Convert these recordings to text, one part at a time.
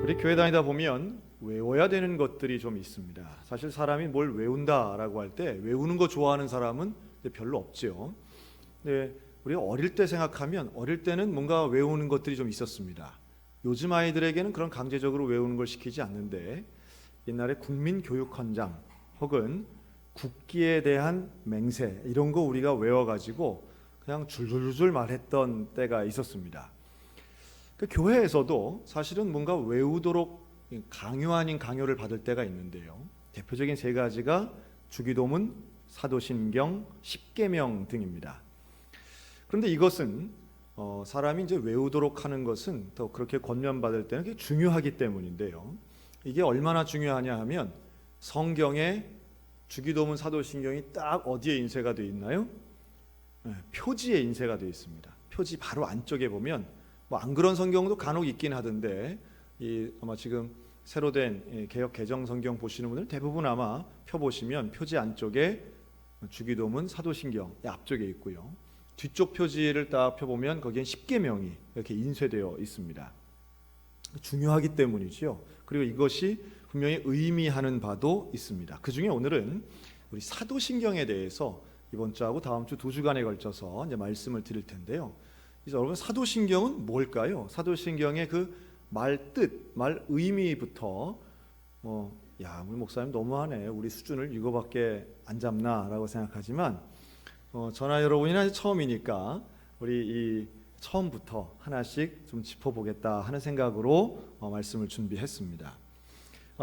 우리 교회 다니다 보면 외워야 되는 것들이 좀 있습니다. 사실 사람이 뭘 외운다라고 할 때 외우는 거 좋아하는 사람은 별로 없죠. 근데 우리가 어릴 때 생각하면 어릴 때는 뭔가 외우는 것들이 좀 있었습니다. 요즘 아이들에게는 그런 강제적으로 외우는 걸 시키지 않는데 옛날에 국민교육헌장 혹은 국기에 대한 맹세 이런 거 우리가 외워가지고 그냥 줄줄줄 말했던 때가 있었습니다. 그 교회에서도 사실은 뭔가 외우도록 강요 아닌 강요를 받을 때가 있는데요. 대표적인 세 가지가 주기도문, 사도신경, 십계명 등입니다. 그런데 이것은 사람이 이제 외우도록 하는 것은 더 그렇게 권면받을 때는 그게 중요하기 때문인데요. 이게 얼마나 중요하냐 하면 성경에 주기도문, 사도신경이 딱 어디에 인쇄가 되어 있나요? 표지에 인쇄가 되어 있습니다. 표지 바로 안쪽에 보면 뭐 안 그런 성경도 간혹 있긴 하던데 아마 지금 새로 된 개역 개정 성경 보시는 분들 대부분 아마 펴 보시면 표지 안쪽에 주기도문, 사도신경 앞쪽에 있고요. 뒤쪽 표지를 딱 펴보면 거기엔 십계명이 이렇게 인쇄되어 있습니다. 중요하기 때문이죠. 그리고 이것이 분명히 의미하는 바도 있습니다. 그 중에 오늘은 우리 사도신경에 대해서 이번 주하고 다음 주 2주간에 걸쳐서 이제 말씀을 드릴 텐데요. 이제 여러분 사도신경은 뭘까요? 사도신경의 그 말 뜻, 말 의미부터 우리 목사님 너무하네. 우리 수준을 이거밖에 안 잡나라고 생각하지만 저나 여러분이나 처음이니까 우리 이 처음부터 하나씩 좀 짚어보겠다 하는 생각으로 말씀을 준비했습니다.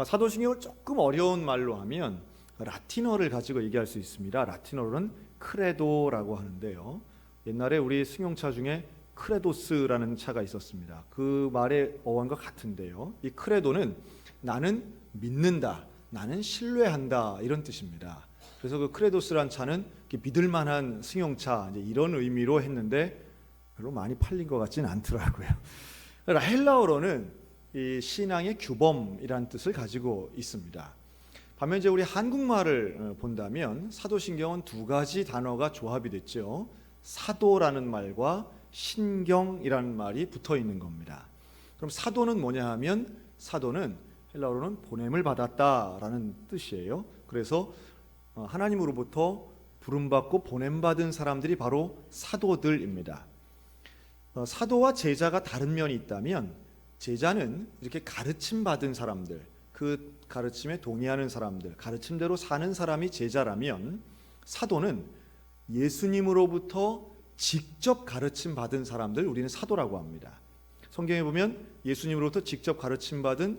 사도신경을 조금 어려운 말로 하면 라틴어를 가지고 얘기할 수 있습니다. 라틴어로는 크레도라고 하는데요. 옛날에 우리 승용차 중에 크레도스라는 차가 있었습니다. 그 말의 어원과 같은데요. 이 크레도는 나는 믿는다, 나는 신뢰한다 이런 뜻입니다. 그래서 그 크레도스란 차는 믿을 만한 승용차 이런 의미로 했는데 별로 많이 팔린 것 같지는 않더라고요. 헬라어로는 이 신앙의 규범이라는 뜻을 가지고 있습니다. 반면 이제 우리 한국말을 본다면 사도신경은 두 가지 단어가 조합이 됐죠. 사도라는 말과 신경이라는 말이 붙어 있는 겁니다. 그럼 사도는 뭐냐 하면 사도는 헬라어로는 보냄을 받았다라는 뜻이에요. 그래서 하나님으로부터 부름받고 보냄받은 사람들이 바로 사도들입니다. 사도와 제자가 다른 면이 있다면 제자는 이렇게 가르침 받은 사람들, 그 가르침에 동의하는 사람들, 가르침대로 사는 사람이 제자라면 사도는 예수님으로부터 직접 가르침 받은 사람들 우리는 사도라고 합니다. 성경에 보면 예수님으로부터 직접 가르침 받은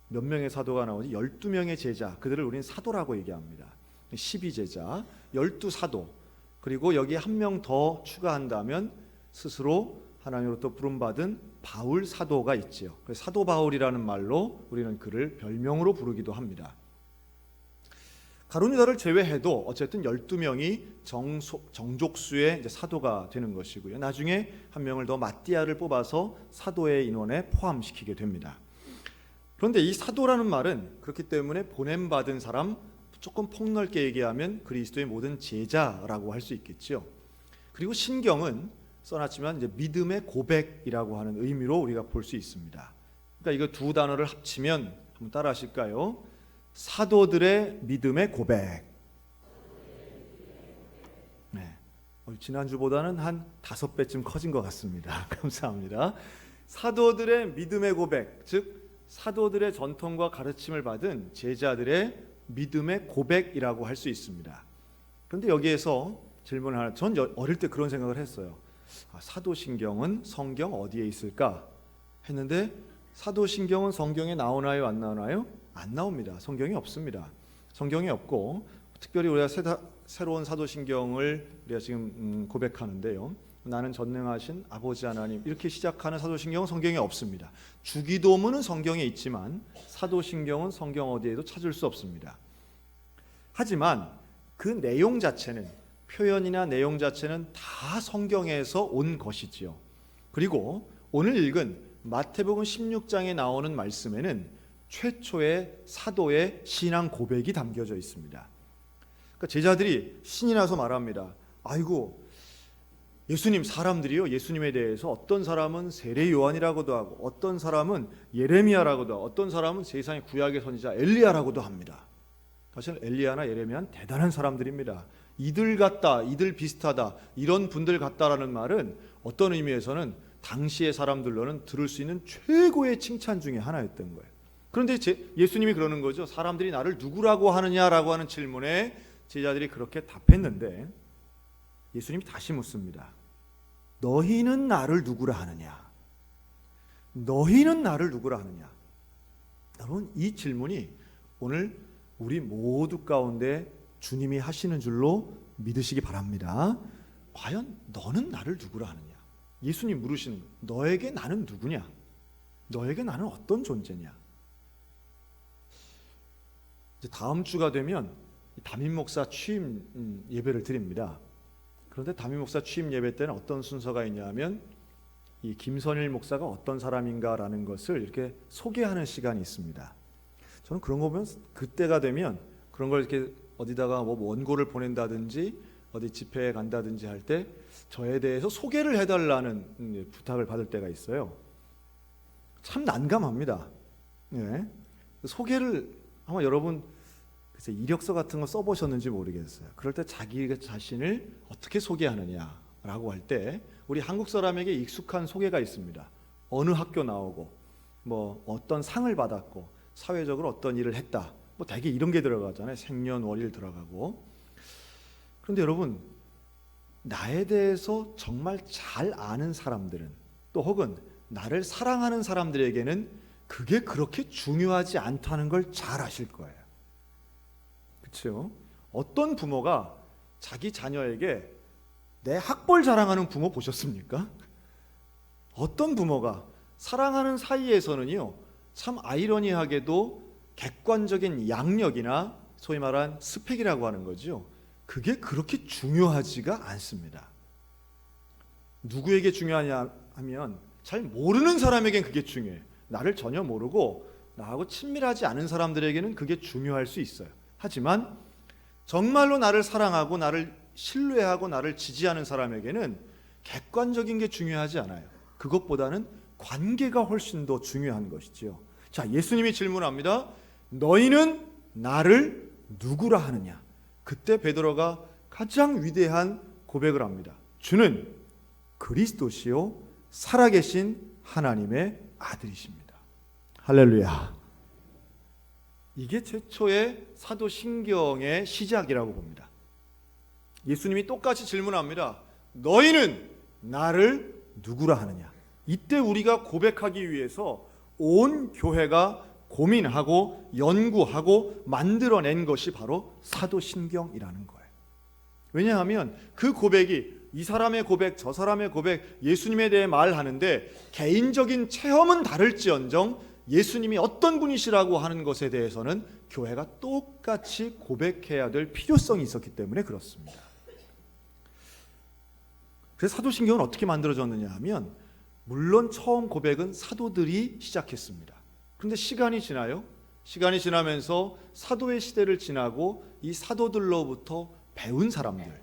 몇 명의 사도가 나오지? 12명의 제자, 그들을 우리는 사도라고 얘기합니다. 12제자, 12사도, 그리고 여기 한 명 더 추가한다면 스스로 하나님으로부터 부름받은 바울 사도가 있지요. 그래서 사도 바울이라는 말로 우리는 그를 별명으로 부르기도 합니다. 가룟 유다를 제외해도 어쨌든 12명이 정족수의 이제 사도가 되는 것이고요. 나중에 한 명을 더 마띠아를 뽑아서 사도의 인원에 포함시키게 됩니다. 그런데 이 사도라는 말은 그렇기 때문에 보냄받은 사람, 조금 폭넓게 얘기하면 그리스도의 모든 제자라고 할 수 있겠죠. 그리고 신경은 써놨지만 이제 믿음의 고백이라고 하는 의미로 우리가 볼 수 있습니다. 그러니까 이거 두 단어를 합치면 한번 따라 하실까요? 사도들의 믿음의 고백. 네. 지난주보다는 한 5배쯤 커진 것 같습니다. 감사합니다. 사도들의 믿음의 고백, 즉 사도들의 전통과 가르침을 받은 제자들의 믿음의 고백이라고 할 수 있습니다. 그런데 여기에서 질문 하나, 전 어릴 때 그런 생각을 했어요. 사도신경은 성경 어디에 있을까 했는데 사도신경은 성경에 나오나요, 안 나오나요? 안 나옵니다. 성경이 없습니다. 성경이 없고 특별히 우리가 새로운 사도신경을 우리가 지금 고백하는데요. 나는 전능하신 아버지 하나님 이렇게 시작하는 사도신경은 성경에 없습니다. 주기도문은 성경에 있지만 사도신경은 성경 어디에도 찾을 수 없습니다. 하지만 그 내용 자체는 표현이나 내용 자체는 다 성경에서 온 것이지요. 그리고 오늘 읽은 마태복음 16장에 나오는 말씀에는 최초의 사도의 신앙 고백이 담겨져 있습니다. 그러니까 제자들이 신이 나서 말합니다. 아이고 예수님 사람들이요, 예수님에 대해서 어떤 사람은 세례 요한이라고도 하고 어떤 사람은 예레미야라고도 하고 어떤 사람은 세상의 구약의 선지자 엘리야라고도 합니다. 사실 엘리야나 예레미야는 대단한 사람들입니다. 이들 같다, 이들 비슷하다, 이런 분들 같다라는 말은 어떤 의미에서는 당시의 사람들로는 들을 수 있는 최고의 칭찬 중에 하나였던 거예요. 그런데 예수님이 그러는 거죠. 사람들이 나를 누구라고 하느냐라고 하는 질문에 제자들이 그렇게 답했는데 예수님이 다시 묻습니다. 너희는 나를 누구라 하느냐? 너희는 나를 누구라 하느냐? 여러분, 이 질문이 오늘 우리 모두 가운데 주님이 하시는 줄로 믿으시기 바랍니다. 과연 너는 나를 누구라 하느냐? 예수님 물으시는 거예요. 너에게 나는 누구냐? 너에게 나는 어떤 존재냐? 이제 다음 주가 되면 담임 목사 취임 예배를 드립니다. 그런데 담임 목사 취임 예배 때는 어떤 순서가 있냐면 이 김선일 목사가 어떤 사람인가라는 것을 이렇게 소개하는 시간이 있습니다. 저는 그런 거 보면 그때가 되면 그런 걸 이렇게 어디다가 뭐 원고를 보낸다든지 어디 집회에 간다든지 할 때 저에 대해서 소개를 해달라는 부탁을 받을 때가 있어요. 참 난감합니다. 네. 소개를 아마 여러분 글쎄 이력서 같은 거 써보셨는지 모르겠어요. 그럴 때 자기 자신을 어떻게 소개하느냐라고 할 때 우리 한국 사람에게 익숙한 소개가 있습니다. 어느 학교 나오고 뭐 어떤 상을 받았고 사회적으로 어떤 일을 했다. 뭐 대개 이런 게 들어가잖아요. 생년월일 들어가고. 그런데 여러분, 나에 대해서 정말 잘 아는 사람들은 또 혹은 나를 사랑하는 사람들에게는 그게 그렇게 중요하지 않다는 걸 잘 아실 거예요. 그렇죠? 어떤 부모가 자기 자녀에게 내 학벌 자랑하는 부모 보셨습니까? 어떤 부모가 사랑하는 사이에서는요, 참 아이러니하게도 객관적인 양력이나 소위 말한 스펙이라고 하는 거죠. 그게 그렇게 중요하지가 않습니다. 누구에게 중요하냐 하면 잘 모르는 사람에겐 그게 중요해요. 나를 전혀 모르고 나하고 친밀하지 않은 사람들에게는 그게 중요할 수 있어요. 하지만 정말로 나를 사랑하고 나를 신뢰하고 나를 지지하는 사람에게는 객관적인 게 중요하지 않아요. 그것보다는 관계가 훨씬 더 중요한 것이죠. 자, 예수님이 질문합니다. 너희는 나를 누구라 하느냐? 그때 베드로가 가장 위대한 고백을 합니다. 주는 그리스도시요 살아계신 하나님의 아들이십니다. 할렐루야. 이게 최초의 사도신경의 시작이라고 봅니다. 예수님이 똑같이 질문합니다. 너희는 나를 누구라 하느냐? 이때 우리가 고백하기 위해서 온 교회가 고민하고 연구하고 만들어낸 것이 바로 사도신경이라는 거예요. 왜냐하면 그 고백이 이 사람의 고백, 저 사람의 고백, 예수님에 대해 말하는데 개인적인 체험은 다를지언정 예수님이 어떤 분이시라고 하는 것에 대해서는 교회가 똑같이 고백해야 될 필요성이 있었기 때문에 그렇습니다. 그래서 사도신경은 어떻게 만들어졌느냐 하면 물론 처음 고백은 사도들이 시작했습니다. 그런데 시간이 지나요. 시간이 지나면서 사도의 시대를 지나고 이 사도들로부터 배운 사람들,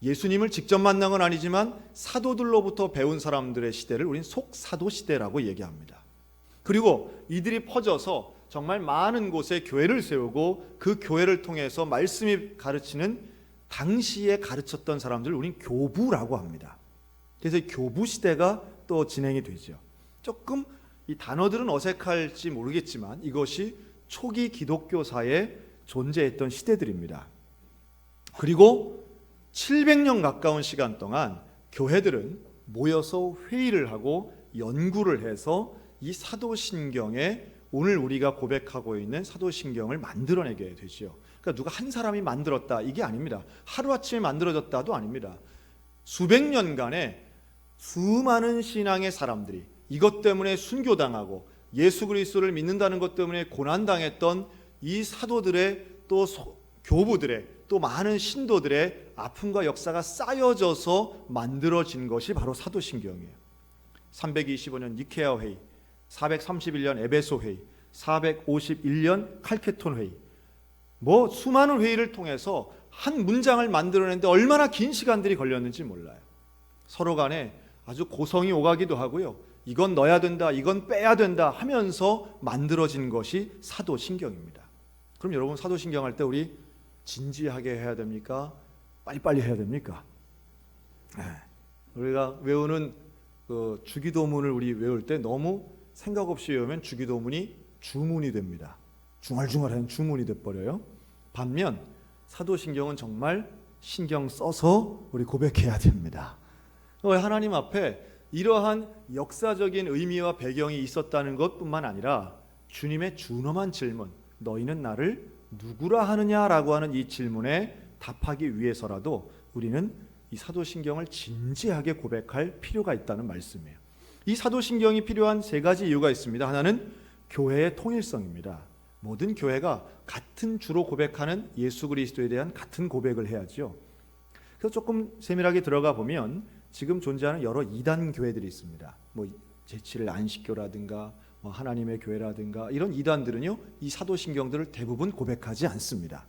예수님을 직접 만난 건 아니지만 사도들로부터 배운 사람들의 시대를 우리는 속사도 시대라고 얘기합니다. 그리고 이들이 퍼져서 정말 많은 곳에 교회를 세우고 그 교회를 통해서 말씀이 가르치는 당시에 가르쳤던 사람들을 우리는 교부라고 합니다. 그래서 교부 시대가 또 진행이 되죠. 조금 이 단어들은 어색할지 모르겠지만 이것이 초기 기독교사에 존재했던 시대들입니다. 그리고 700년 가까운 시간 동안 교회들은 모여서 회의를 하고 연구를 해서 이 사도신경에 오늘 우리가 고백하고 있는 사도신경을 만들어내게 되죠. 그러니까 누가 한 사람이 만들었다 이게 아닙니다. 하루아침에 만들어졌다도 아닙니다. 수백 년간의 수많은 신앙의 사람들이 이것 때문에 순교당하고 예수 그리스도를 믿는다는 것 때문에 고난당했던 이 사도들의 또 교부들의 또 많은 신도들의 아픔과 역사가 쌓여져서 만들어진 것이 바로 사도신경이에요. 325년 니케아 회의, 431년 에베소 회의, 451년 칼케톤 회의, 뭐 수많은 회의를 통해서 한 문장을 만들어내는데 얼마나 긴 시간들이 걸렸는지 몰라요. 서로 간에 아주 고성이 오가기도 하고요. 이건 넣어야 된다, 이건 빼야 된다 하면서 만들어진 것이 사도신경입니다. 그럼 여러분, 사도신경 할 때 우리 진지하게 해야 됩니까? 빨리빨리 해야 됩니까? 우리가 외우는 그 주기도문을 우리 외울 때 너무 생각 없이 외우면 주기도문이 주문이 됩니다. 중얼중얼한 주문이 돼버려요. 반면 사도신경은 정말 신경 써서 우리 고백해야 됩니다. 하나님 앞에 이러한 역사적인 의미와 배경이 있었다는 것뿐만 아니라 주님의 준엄한 질문, 너희는 나를 누구라 하느냐라고 하는 이 질문에 답하기 위해서라도 우리는 이 사도신경을 진지하게 고백할 필요가 있다는 말씀이에요. 이 사도신경이 필요한 세 가지 이유가 있습니다. 하나는 교회의 통일성입니다. 모든 교회가 같은 주로 고백하는 예수 그리스도에 대한 같은 고백을 해야죠. 그래서 조금 세밀하게 들어가 보면 지금 존재하는 여러 이단 교회들이 있습니다. 제7일 안식교라든가 하나님의 교회라든가 이런 이단들은요, 이 사도신경들을 대부분 고백하지 않습니다.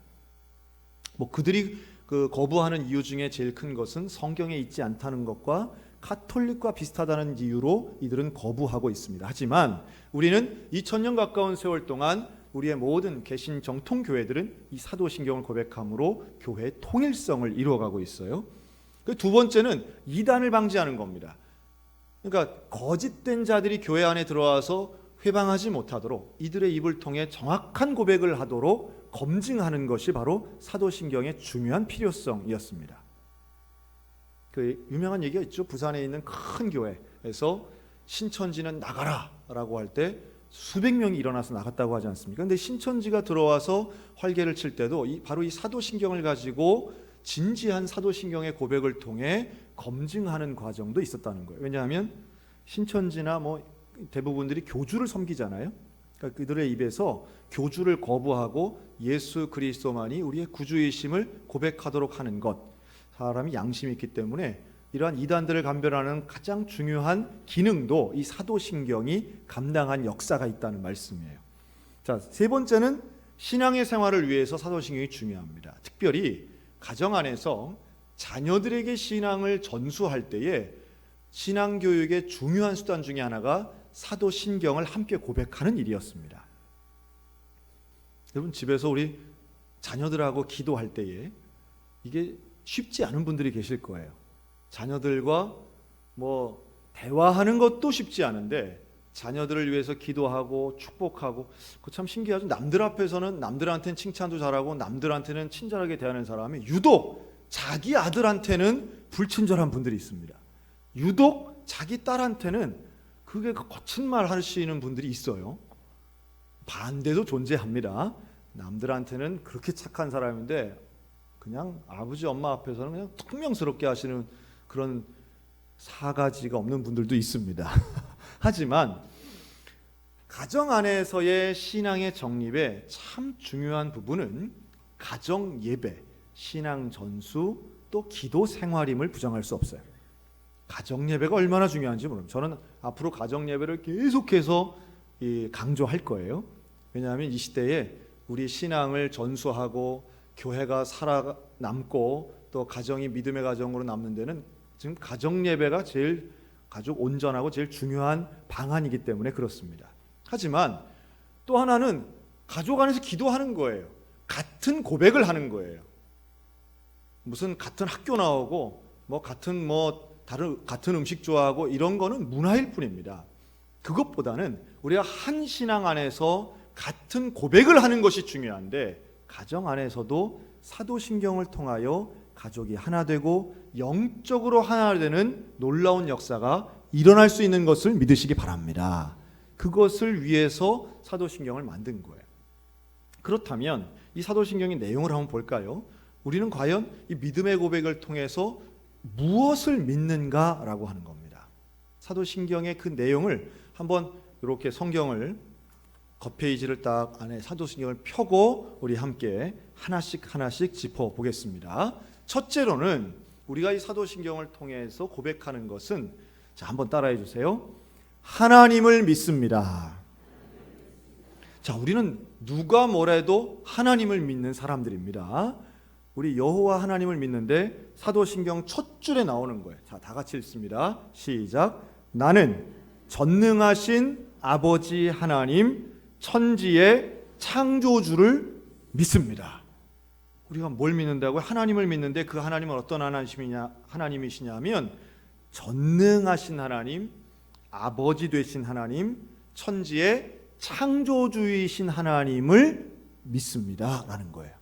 그들이 거부하는 이유 중에 제일 큰 것은 성경에 있지 않다는 것과 카톨릭과 비슷하다는 이유로 이들은 거부하고 있습니다. 하지만 우리는 2000년 가까운 세월 동안 우리의 모든 개신 정통 교회들은 이 사도신경을 고백함으로 교회의 통일성을 이루어가고 있어요. 두 번째는 이단을 방지하는 겁니다. 그러니까 거짓된 자들이 교회 안에 들어와서 회방하지 못하도록 이들의 입을 통해 정확한 고백을 하도록 검증하는 것이 바로 사도신경의 중요한 필요성이었습니다. 그 유명한 얘기가 있죠. 부산에 있는 큰 교회에서 신천지는 나가라라고 할 때 수백 명이 일어나서 나갔다고 하지 않습니까? 근데 신천지가 들어와서 활개를 칠 때도 바로 이 사도신경을 가지고 진지한 사도신경의 고백을 통해 검증하는 과정도 있었다는 거예요. 왜냐하면 신천지나 대부분들이 교주를 섬기잖아요. 그러니까 그들의 입에서 교주를 거부하고 예수 그리스도만이 우리의 구주이심을 고백하도록 하는 것, 사람이 양심이 있기 때문에 이러한 이단들을 감별하는 가장 중요한 기능도 이 사도신경이 감당한 역사가 있다는 말씀이에요. 자, 세 번째는 신앙의 생활을 위해서 사도신경이 중요합니다. 특별히 가정 안에서 자녀들에게 신앙을 전수할 때에 신앙교육의 중요한 수단 중에 하나가 사도신경을 함께 고백하는 일이었습니다. 여러분, 집에서 우리 자녀들하고 기도할 때에 이게 쉽지 않은 분들이 계실 거예요. 자녀들과 대화하는 것도 쉽지 않은데 자녀들을 위해서 기도하고 축복하고, 그 참 신기하죠. 남들 앞에서는 남들한테는 칭찬도 잘하고 남들한테는 친절하게 대하는 사람이 유독 자기 아들한테는 불친절한 분들이 있습니다. 유독 자기 딸한테는 그게 거친 말 하시는 분들이 있어요. 반대도 존재합니다. 남들한테는 그렇게 착한 사람인데 그냥 아버지 엄마 앞에서는 그냥 퉁명스럽게 하시는 그런 사가지가 없는 분들도 있습니다. 하지만 가정 안에서의 신앙의 정립에 참 중요한 부분은 가정 예배, 신앙 전수, 또 기도 생활임을 부정할 수 없어요. 가정 예배가 얼마나 중요한지 모릅니다. 저는 앞으로 가정 예배를 계속해서 강조할 거예요. 왜냐하면 이 시대에 우리 신앙을 전수하고 교회가 살아남고 또 가정이 믿음의 가정으로 남는 데는 지금 가정 예배가 제일 가족 온전하고 제일 중요한 방안이기 때문에 그렇습니다. 하지만 또 하나는 가족 안에서 기도하는 거예요. 같은 고백을 하는 거예요. 무슨 같은 학교 나오고 같은 음식 좋아하고 이런 거는 문화일 뿐입니다. 그것보다는 우리가 한 신앙 안에서 같은 고백을 하는 것이 중요한데, 가정 안에서도 사도신경을 통하여 가족이 하나 되고 영적으로 하나 되는 놀라운 역사가 일어날 수 있는 것을 믿으시기 바랍니다. 그것을 위해서 사도신경을 만든 거예요. 그렇다면 이 사도신경의 내용을 한번 볼까요? 우리는 과연 이 믿음의 고백을 통해서 무엇을 믿는가라고 하는 겁니다. 사도신경의 그 내용을 한번 이렇게 성경을 겉페이지를 딱 안에 사도신경을 펴고 우리 함께 하나씩 짚어보겠습니다. 첫째로는 우리가 이 사도신경을 통해서 고백하는 것은, 자, 한번 따라해 주세요. 하나님을 믿습니다. 자, 우리는 누가 뭐래도 하나님을 믿는 사람들입니다. 우리 여호와 하나님을 믿는데 사도신경 첫 줄에 나오는 거예요. 자, 다 같이 읽습니다. 시작. 나는 전능하신 아버지 하나님 천지의 창조주를 믿습니다. 우리가 뭘 믿는다고요? 하나님을 믿는데 그 하나님은 어떤 하나님이시냐면 전능하신 하나님, 아버지 되신 하나님, 천지의 창조주이신 하나님을 믿습니다 라는 거예요.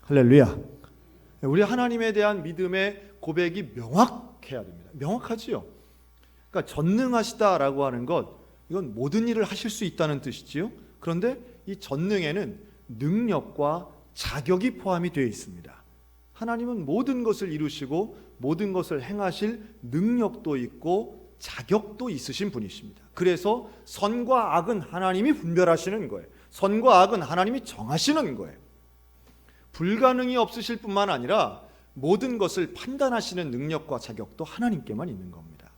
할렐루야. 우리 하나님에 대한 믿음의 고백이 명확해야 됩니다. 명확하지요. 그러니까 전능하시다라고 하는 것, 이건 모든 일을 하실 수 있다는 뜻이지요. 그런데 이 전능에는 능력과 자격이 포함이 되어 있습니다. 하나님은 모든 것을 이루시고 모든 것을 행하실 능력도 있고 자격도 있으신 분이십니다. 그래서 선과 악은 하나님이 분별하시는 거예요. 선과 악은 하나님이 정하시는 거예요. 불가능이 없으실 뿐만 아니라 모든 것을 판단하시는 능력과 자격도 하나님께만 있는 겁니다.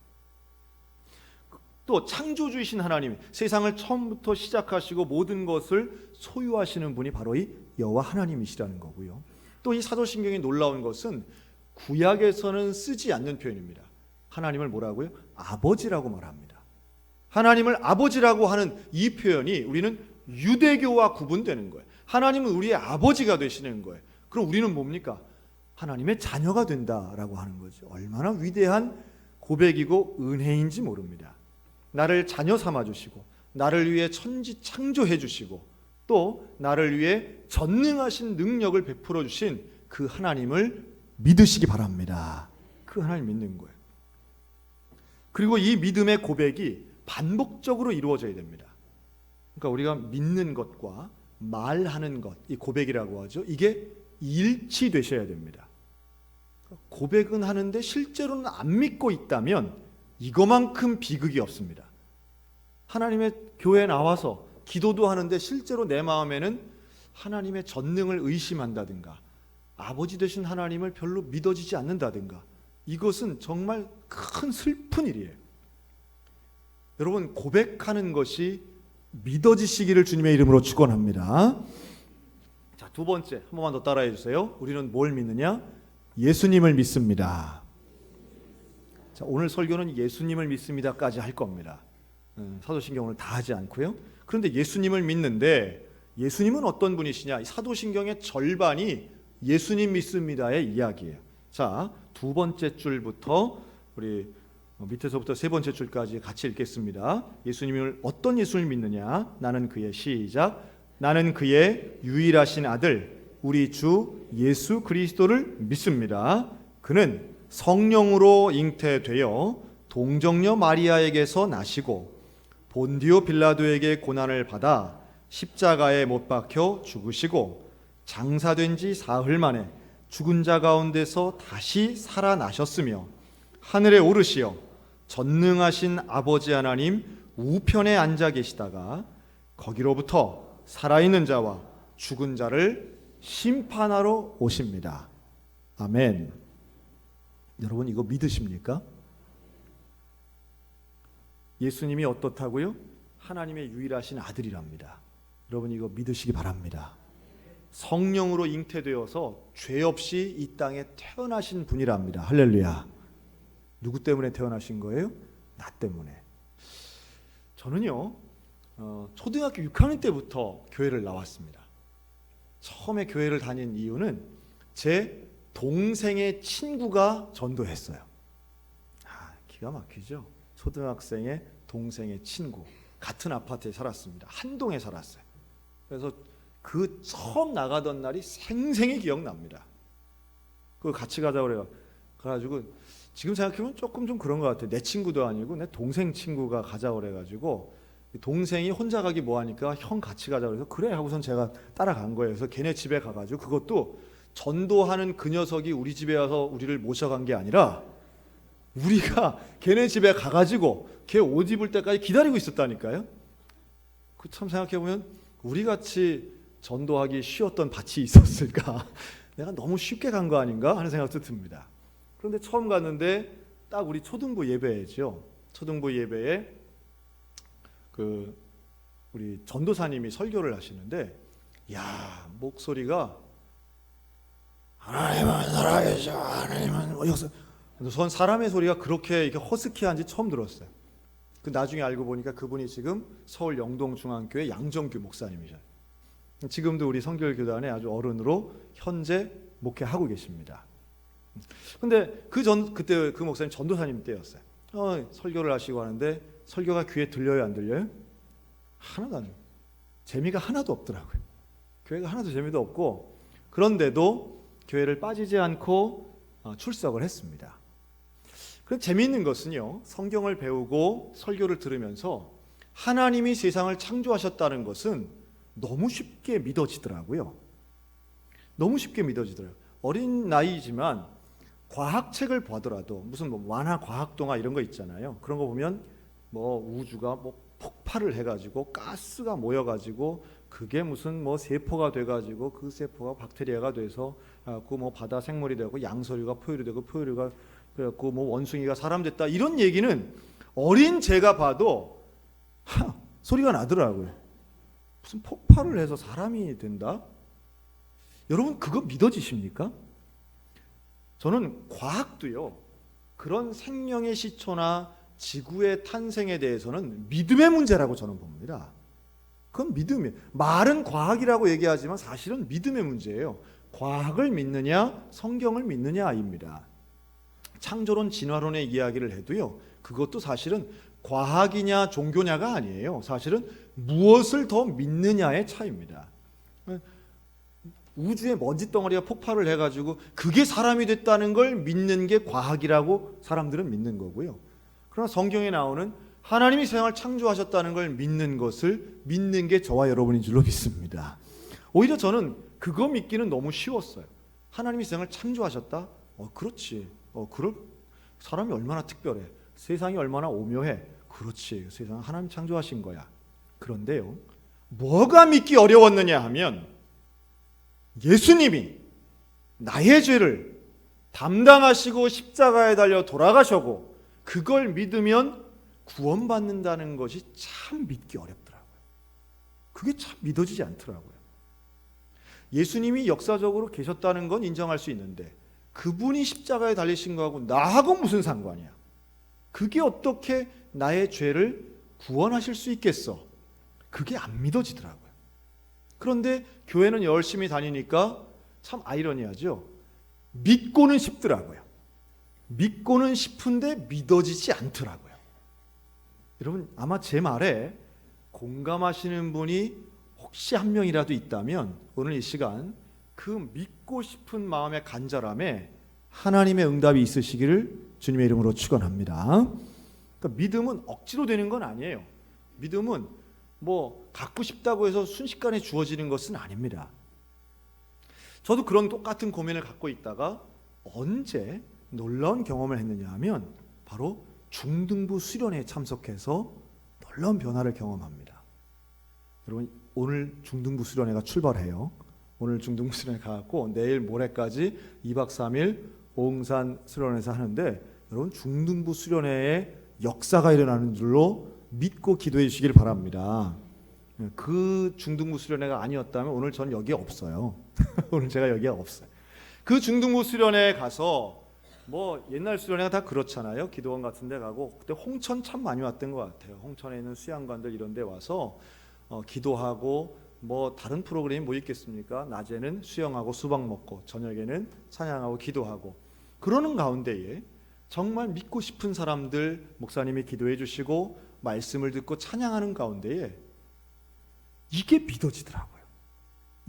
또 창조주이신 하나님, 세상을 처음부터 시작하시고 모든 것을 소유하시는 분이 바로 이 여호와 하나님이시라는 거고요. 또 이 사도신경이 놀라운 것은 구약에서는 쓰지 않는 표현입니다. 하나님을 뭐라고요? 아버지라고 말합니다. 하나님을 아버지라고 하는 이 표현이 우리는 유대교와 구분되는 거예요. 하나님은 우리의 아버지가 되시는 거예요. 그럼 우리는 뭡니까? 하나님의 자녀가 된다라고 하는 거죠. 얼마나 위대한 고백이고 은혜인지 모릅니다. 나를 자녀 삼아 주시고 나를 위해 천지 창조해 주시고 또 나를 위해 전능하신 능력을 베풀어 주신 그 하나님을 믿으시기 바랍니다. 그 하나님 믿는 거예요. 그리고 이 믿음의 고백이 반복적으로 이루어져야 됩니다. 그러니까 우리가 믿는 것과 말하는 것, 이 고백이라고 하죠. 이게 일치되셔야 됩니다. 고백은 하는데 실제로는 안 믿고 있다면 이거만큼 비극이 없습니다. 하나님의 교회에 나와서 기도도 하는데 실제로 내 마음에는 하나님의 전능을 의심한다든가 아버지 되신 하나님을 별로 믿어지지 않는다든가 이것은 정말 큰 슬픈 일이에요. 여러분, 고백하는 것이 믿어지시기를 주님의 이름으로 축원합니다. 자, 두 번째, 한 번만 더 따라해 주세요. 우리는 뭘 믿느냐? 예수님을 믿습니다. 자, 오늘 설교는 예수님을 믿습니다까지 할 겁니다. 사도신경 오늘 다 하지 않고요. 그런데 예수님을 믿는데 예수님은 어떤 분이시냐? 사도신경의 절반이 예수님 믿습니다의 이야기예요. 자, 두 번째 줄부터 우리 밑에서부터 세 번째 줄까지 같이 읽겠습니다. 예수님을 어떤 예수님을 믿느냐? 나는 그의 시작. 나는 그의 유일하신 아들 우리 주 예수 그리스도를 믿습니다. 그는 성령으로 잉태되어 동정녀 마리아에게서 나시고 본디오 빌라도에게 고난을 받아 십자가에 못 박혀 죽으시고 장사된 지 사흘 만에 죽은 자 가운데서 다시 살아나셨으며 하늘에 오르시어 전능하신 아버지 하나님 우편에 앉아 계시다가 거기로부터 살아있는 자와 죽은 자를 심판하러 오십니다. 아멘. 여러분, 이거 믿으십니까? 예수님이 어떻다고요? 하나님의 유일하신 아들이랍니다. 여러분, 이거 믿으시기 바랍니다. 성령으로 잉태되어서 죄 없이 이 땅에 태어나신 분이랍니다. 할렐루야. 누구 때문에 태어나신 거예요? 나 때문에. 저는요, 초등학교 6학년 때부터 교회를 나왔습니다. 처음에 교회를 다닌 이유는 제 동생의 친구가 전도했어요. 기가 막히죠? 초등학생의 동생의 친구, 같은 아파트에 살았습니다. 한동에 살았어요. 그래서 그 처음 나가던 날이 생생히 기억납니다. 그 같이 가자고 그래가지고 지금 생각해보면 조금 좀 그런 것 같아요. 내 친구도 아니고 내 동생 친구가 가자고 그래가지고 동생이 혼자 가기 뭐하니까 형 같이 가자고 그래서 그래 하고선 제가 따라간 거예요. 그래서 걔네 집에 가가지고 그것도 전도하는 그 녀석이 우리 집에 와서 우리를 모셔간 게 아니라 우리가 걔네 집에 가가지고 걔 옷 입을 때까지 기다리고 있었다니까요. 그 참 생각해보면 우리같이 전도하기 쉬웠던 밭이 있었을까? 내가 너무 쉽게 간 거 아닌가 하는 생각도 듭니다. 그런데 처음 갔는데 딱 우리 초등부 예배죠. 초등부 예배에 그 우리 전도사님이 설교를 하시는데, 야, 목소리가 하나님은 살아계셔. 하나님은 뭐 역사. 전 사람의 소리가 그렇게 이렇게 허스키한지 처음 들었어요. 그 나중에 알고 보니까 그분이 지금 서울 영동중앙교회 양정규 목사님이셔요. 지금도 우리 성결교단의 아주 어른으로 현재 목회하고 계십니다. 근데 그때 그 목사님 전도사님 때였어요. 설교를 하시고 하는데 설교가 귀에 들려요, 안 들려요? 하나도 안 들려요. 재미가 하나도 없더라고요. 교회가 하나도 재미도 없고, 그런데도 교회를 빠지지 않고 출석을 했습니다. 그런데 재미있는 것은요, 성경을 배우고 설교를 들으면서 하나님이 세상을 창조하셨다는 것은 너무 쉽게 믿어지더라고요. 너무 쉽게 믿어지더라고요. 어린 나이지만 과학책을 보더라도 무슨 뭐 완화 과학동화 이런 거 있잖아요. 그런 거 보면 뭐 우주가 뭐 폭발을 해가지고 가스가 모여가지고 그게 무슨 뭐 세포가 돼가지고 그 세포가 박테리아가 돼서 그 뭐 바다 생물이 되고 양서류가 포유류 되고 포유류가 그래갖고 뭐 원숭이가 사람 됐다, 이런 얘기는 어린 제가 봐도 소리가 나더라고요. 무슨 폭발을 해서 사람이 된다? 여러분 그거 믿어지십니까? 저는 과학도요, 그런 생명의 시초나 지구의 탄생에 대해서는 믿음의 문제라고 저는 봅니다. 그건 믿음이에요. 말은 과학이라고 얘기하지만 사실은 믿음의 문제예요. 과학을 믿느냐 성경을 믿느냐입니다. 창조론 진화론의 이야기를 해도요, 그것도 사실은 과학이냐 종교냐가 아니에요. 사실은 무엇을 더 믿느냐의 차이입니다. 우주에 먼지 덩어리가 폭발을 해가지고 그게 사람이 됐다는 걸 믿는 게 과학이라고 사람들은 믿는 거고요. 그러나 성경에 나오는 하나님이 세상을 창조하셨다는 걸 믿는 것을 믿는 게 저와 여러분인 줄로 믿습니다. 오히려 저는 그거 믿기는 너무 쉬웠어요. 하나님이 세상을 창조하셨다? 그렇지. 그럴 사람이 얼마나 특별해. 세상이 얼마나 오묘해. 그렇지. 세상은 하나님 창조하신 거야. 그런데요, 뭐가 믿기 어려웠느냐 하면 예수님이 나의 죄를 담당하시고 십자가에 달려 돌아가셨고 그걸 믿으면 구원받는다는 것이 참 믿기 어렵더라고요. 그게 참 믿어지지 않더라고요. 예수님이 역사적으로 계셨다는 건 인정할 수 있는데 그분이 십자가에 달리신 거하고 나하고 무슨 상관이야? 그게 어떻게 나의 죄를 구원하실 수 있겠어? 그게 안 믿어지더라고요. 그런데 교회는 열심히 다니니까 참 아이러니하죠. 믿고는 싶더라고요. 믿고는 싶은데 믿어지지 않더라고요. 여러분 아마 제 말에 공감하시는 분이 혹시 한 명이라도 있다면 오늘 이 시간 그 믿고 싶은 마음의 간절함에 하나님의 응답이 있으시기를 주님의 이름으로 축원합니다. 그러니까 믿음은 억지로 되는 건 아니에요. 믿음은 뭐 갖고 싶다고 해서 순식간에 주어지는 것은 아닙니다. 저도 그런 똑같은 고민을 갖고 있다가 언제 놀라운 경험을 했느냐 하면 바로 중등부 수련회에 참석해서 놀라운 변화를 경험합니다. 여러분 오늘 중등부 수련회가 출발해요. 오늘 중등부 수련회 가고 내일 모레까지 2박 3일 오응산 수련회에서 하는데 여러분 중등부 수련회에 역사가 일어나는 줄로 믿고 기도해 주시길 바랍니다. 그 중등부 수련회가 아니었다면 오늘 전 여기에 없어요. 오늘 제가 여기에 없어요. 그 중등부 수련회에 가서 뭐 옛날 수련회가 다 그렇잖아요. 기도원 같은 데 가고 그때 홍천 참 많이 왔던 것 같아요. 홍천에 있는 수양관들 이런 데 와서 기도하고 뭐 다른 프로그램이 뭐 있겠습니까? 낮에는 수영하고 수박 먹고 저녁에는 찬양하고 기도하고 그러는 가운데에 정말 믿고 싶은 사람들 목사님이 기도해 주시고 말씀을 듣고 찬양하는 가운데에 이게 믿어지더라고요.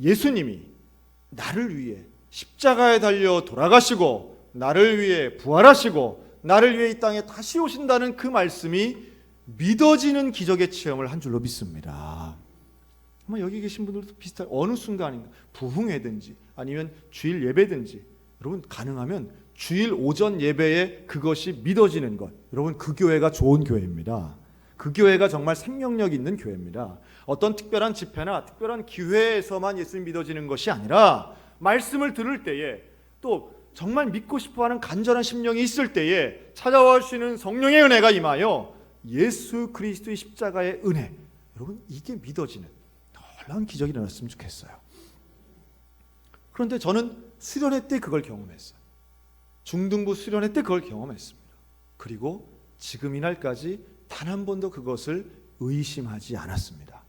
예수님이 나를 위해 십자가에 달려 돌아가시고 나를 위해 부활하시고 나를 위해 이 땅에 다시 오신다는 그 말씀이 믿어지는 기적의 체험을 한 줄로 믿습니다. 아마 여기 계신 분들도 비슷한 어느 순간인가 부흥회든지 아니면 주일 예배든지 여러분 가능하면 주일 오전 예배에 그것이 믿어지는 것, 여러분 그 교회가 좋은 교회입니다. 그 교회가 정말 생명력 있는 교회입니다. 어떤 특별한 집회나 특별한 기회에서만 예수님 믿어지는 것이 아니라 말씀을 들을 때에 또 정말 믿고 싶어하는 간절한 심령이 있을 때에 찾아와 주시는 성령의 은혜가 임하여 예수 그리스도의 십자가의 은혜, 여러분 이게 믿어지는 놀라운 기적이 일어났으면 좋겠어요. 그런데 저는 수련회 때 그걸 경험했어요. 중등부 수련회 때 그걸 경험했습니다. 그리고 지금 이날까지 단 한 번도 그것을 의심하지 않았습니다.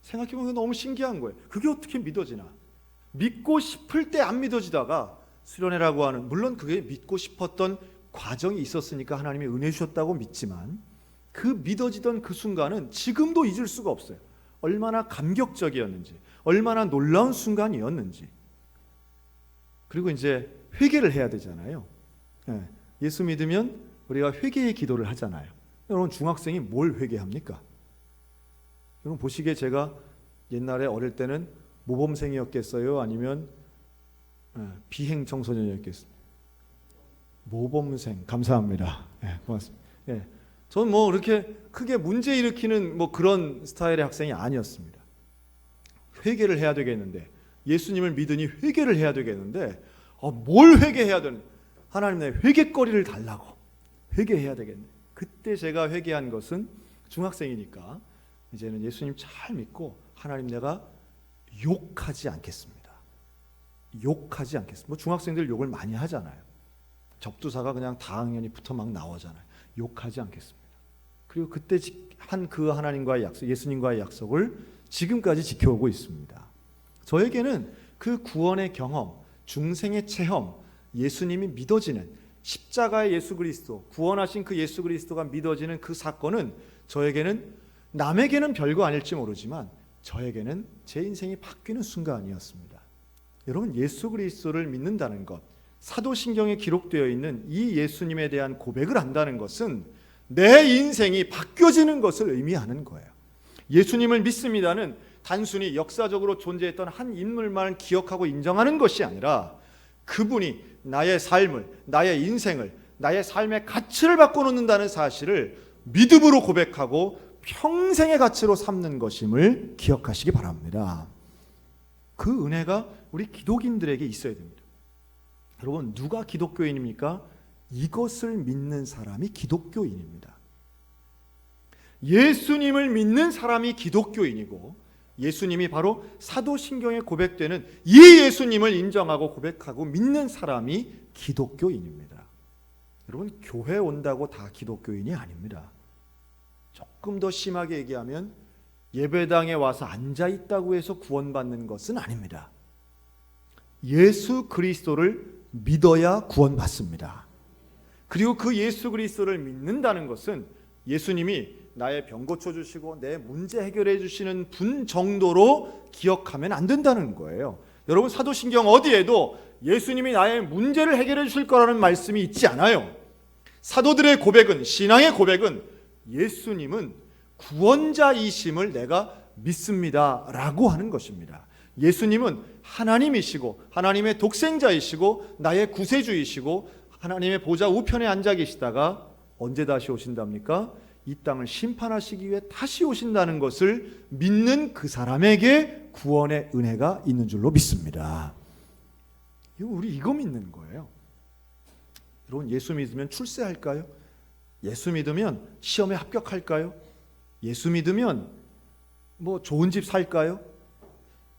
생각해보면 너무 신기한 거예요. 그게 어떻게 믿어지나? 믿고 싶을 때 안 믿어지다가 수련회라고 하는, 물론 그게 믿고 싶었던 과정이 있었으니까 하나님이 은혜 주셨다고 믿지만, 그 믿어지던 그 순간은 지금도 잊을 수가 없어요. 얼마나 감격적이었는지, 얼마나 놀라운 순간이었는지. 그리고 이제 회개를 해야 되잖아요. 예수 믿으면 우리가 회개의 기도를 하잖아요. 여러분, 중학생이 뭘 회개합니까? 여러분 보시기에 제가 옛날에 어릴 때는 모범생이었겠어요? 아니면 비행 청소년이었겠어요? 모범생. 감사합니다. 고맙습니다. 저는 뭐 그렇게 크게 문제 일으키는 뭐 그런 스타일의 학생이 아니었습니다. 회개를 해야 되겠는데, 예수님을 믿으니 회개를 해야 되겠는데, 뭘 회개해야 되는? 하나님, 내 회개거리를 달라고. 회개해야 되겠네. 그때 제가 회개한 것은, 중학생이니까 이제는 예수님 잘 믿고 하나님, 내가 욕하지 않겠습니다. 욕하지 않겠습니다. 뭐 중학생들 욕을 많이 하잖아요. 접두사가 그냥 다학년이부터 막 나오잖아요. 욕하지 않겠습니다. 그리고 그때 한 그 하나님과의 약속, 예수님과의 약속을 지금까지 지켜오고 있습니다. 저에게는 그 구원의 경험, 중생의 체험, 예수님이 믿어지는 십자가의 예수 그리스도, 구원하신 그 예수 그리스도가 믿어지는 그 사건은 저에게는, 남에게는 별거 아닐지 모르지만 저에게는 제 인생이 바뀌는 순간이었습니다. 여러분, 예수 그리스도를 믿는다는 것, 사도신경에 기록되어 있는 이 예수님에 대한 고백을 한다는 것은 내 인생이 바뀌어지는 것을 의미하는 거예요. 예수님을 믿습니다는 단순히 역사적으로 존재했던 한 인물만 기억하고 인정하는 것이 아니라, 그분이 나의 삶을, 나의 인생을, 나의 삶의 가치를 바꿔놓는다는 사실을 믿음으로 고백하고 평생의 가치로 삼는 것임을 기억하시기 바랍니다. 그 은혜가 우리 기독인들에게 있어야 됩니다. 여러분, 누가 기독교인입니까? 이것을 믿는 사람이 기독교인입니다. 예수님을 믿는 사람이 기독교인이고, 예수님이 바로 사도신경에 고백되는 이 예수님을 인정하고 고백하고 믿는 사람이 기독교인입니다. 여러분, 교회 온다고 다 기독교인이 아닙니다. 조금 더 심하게 얘기하면 예배당에 와서 앉아있다고 해서 구원받는 것은 아닙니다. 예수 그리스도를 믿어야 구원받습니다. 그리고 그 예수 그리스도를 믿는다는 것은 예수님이 나의 병 고쳐주시고 내 문제 해결해 주시는 분 정도로 기억하면 안 된다는 거예요. 여러분, 사도신경 어디에도 예수님이 나의 문제를 해결해 주실 거라는 말씀이 있지 않아요. 사도들의 고백은, 신앙의 고백은 예수님은 구원자이심을 내가 믿습니다 라고 하는 것입니다. 예수님은 하나님이시고 하나님의 독생자이시고 나의 구세주이시고 하나님의 보좌 우편에 앉아 계시다가 언제 다시 오신답니까? 이 땅을 심판하시기 위해 다시 오신다는 것을 믿는 그 사람에게 구원의 은혜가 있는 줄로 믿습니다. 우리 이거 믿는 거예요. 여러분, 예수 믿으면 출세할까요? 예수 믿으면 시험에 합격할까요? 예수 믿으면 뭐 좋은 집 살까요?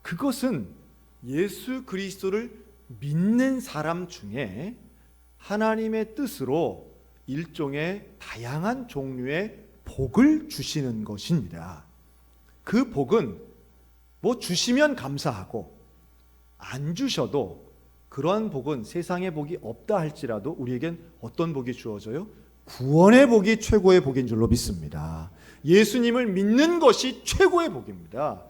그것은 예수 그리스도를 믿는 사람 중에 하나님의 뜻으로 일종의 다양한 종류의 복을 주시는 것입니다. 그 복은 뭐 주시면 감사하고, 안 주셔도 그러한 복은 세상의 복이 없다 할지라도 우리에겐 어떤 복이 주어져요? 구원의 복이 최고의 복인 줄로 믿습니다. 예수님을 믿는 것이 최고의 복입니다.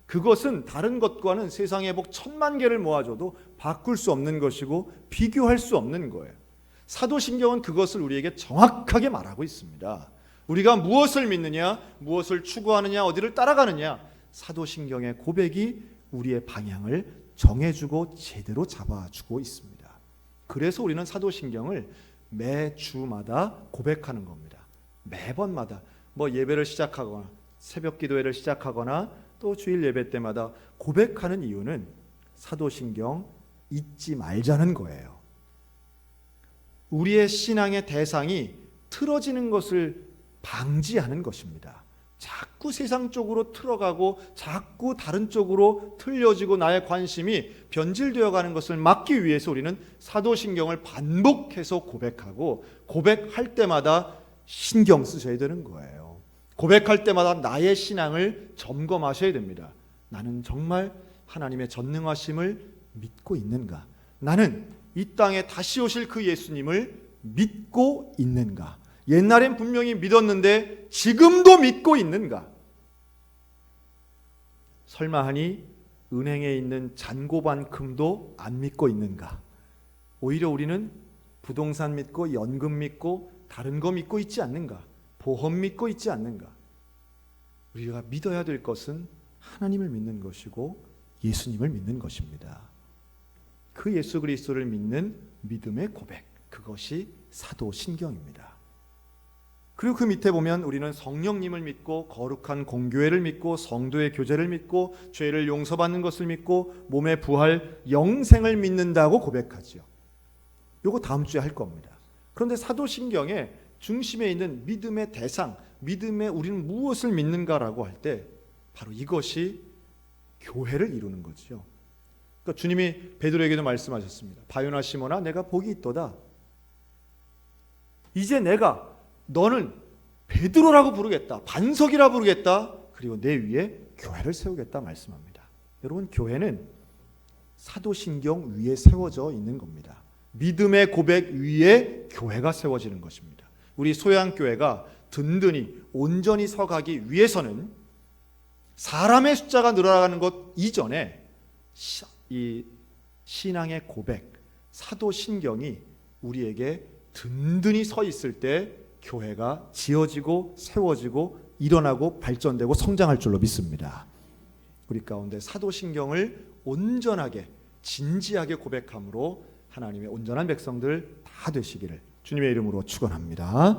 그것은 다른 것과는 세상의 복 1000만 개를 모아줘도 바꿀 수 없는 것이고 비교할 수 없는 거예요. 사도신경은 그것을 우리에게 정확하게 말하고 있습니다. 우리가 무엇을 믿느냐, 무엇을 추구하느냐, 어디를 따라가느냐, 사도신경의 고백이 우리의 방향을 정해주고 제대로 잡아주고 있습니다. 그래서 우리는 사도신경을 매주마다 고백하는 겁니다. 매번마다 뭐 예배를 시작하거나 새벽 기도회를 시작하거나 또 주일 예배 때마다 고백하는 이유는 사도신경 잊지 말자는 거예요. 우리의 신앙의 대상이 틀어지는 것을 방지하는 것입니다. 자꾸 세상 쪽으로 틀어가고 자꾸 다른 쪽으로 틀려지고 나의 관심이 변질되어 가는 것을 막기 위해서 우리는 사도신경을 반복해서 고백하고, 고백할 때마다 신경 쓰셔야 되는 거예요. 고백할 때마다 나의 신앙을 점검하셔야 됩니다. 나는 정말 하나님의 전능하심을 믿고 있는가? 나는 이 땅에 다시 오실 그 예수님을 믿고 있는가? 옛날엔 분명히 믿었는데 지금도 믿고 있는가? 설마 하니 은행에 있는 잔고만큼도 안 믿고 있는가? 오히려 우리는 부동산 믿고 연금 믿고 다른 거 믿고 있지 않는가? 보험 믿고 있지 않는가? 우리가 믿어야 될 것은 하나님을 믿는 것이고 예수님을 믿는 것입니다. 그 예수 그리스도를 믿는 믿음의 고백, 그것이 사도신경입니다. 그리고 그 밑에 보면 우리는 성령님을 믿고 거룩한 공교회를 믿고 성도의 교제를 믿고 죄를 용서받는 것을 믿고 몸의 부활 영생을 믿는다고 고백하지요. 이거 다음 주에 할 겁니다. 그런데 사도신경의 중심에 있는 믿음의 대상, 믿음의 우리는 무엇을 믿는가라고 할 때 바로 이것이 교회를 이루는 거죠. 그러니까 주님이 베드로에게도 말씀하셨습니다. 바요나 시몬아, 내가 복이 있도다. 이제 내가 너는 베드로라고 부르겠다, 반석이라 부르겠다, 그리고 내 위에 교회를 세우겠다 말씀합니다. 여러분, 교회는 사도신경 위에 세워져 있는 겁니다. 믿음의 고백 위에 교회가 세워지는 것입니다. 우리 소양교회가 든든히 온전히 서가기 위해서는 사람의 숫자가 늘어나가는 것 이전에 이 신앙의 고백, 사도신경이 우리에게 든든히 서 있을 때 교회가 지어지고 세워지고 일어나고 발전되고 성장할 줄로 믿습니다. 우리 가운데 사도신경을 온전하게 진지하게 고백함으로 하나님의 온전한 백성들 다 되시기를 주님의 이름으로 축원합니다.